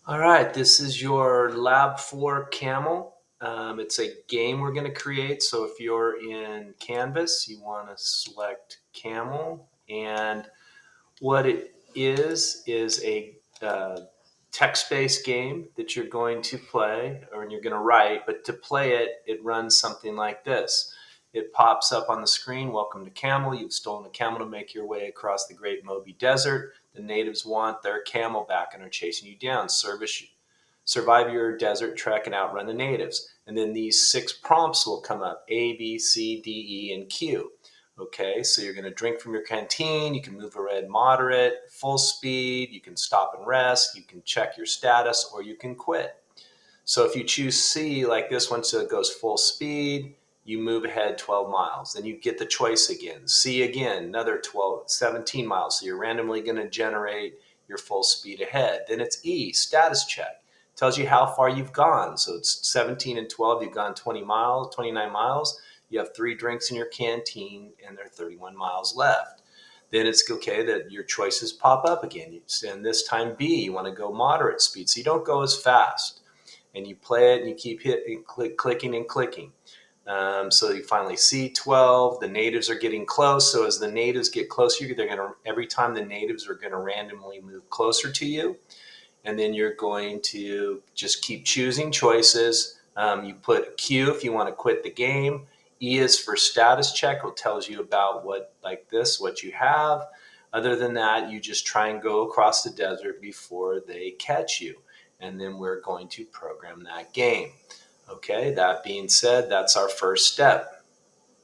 All right, this is your Lab 4 Camel. It's a game we're going to create. So if you're in Canvas, you want to select Camel. And what it is a text-based game that you're going to play or you're going to write. But to play it, it runs something like this. It pops up on the screen, welcome to Camel. You've stolen a camel to make your way across the Great Moby Desert. The natives want their camel back and are chasing you down. Survive your desert trek and outrun the natives. And then these 6 prompts will come up: A, B, C, D, E, and Q. Okay, so you're going to drink from your canteen. You can move ahead moderate, full speed. You can stop and rest. You can check your status, or you can quit. So if you choose C, like this one, so it goes full speed, you move ahead 12 miles. Then you get the choice again. C again, another 12, 17 miles. So you're randomly going to generate your full speed ahead. Then it's E, status check. Tells you how far you've gone. So it's 17 and 12, you've gone 20 miles, 29 miles. You have 3 drinks in your canteen, and there are 31 miles left. Then it's okay that your choices pop up again. And this time B, you want to go moderate speed. So you don't go as fast, and you play it and you keep hitting, clicking and clicking. So you finally see 12. The natives are getting close. So as the natives get closer, they're going to, every time the natives are going to randomly move closer to you. And then you're going to just keep choosing choices. You put Q if you want to quit the game. E is for status check. It tells you about what you have. Other than that, you just try and go across the desert before they catch you. And then we're going to program that game. Okay, that being said, that's our first step.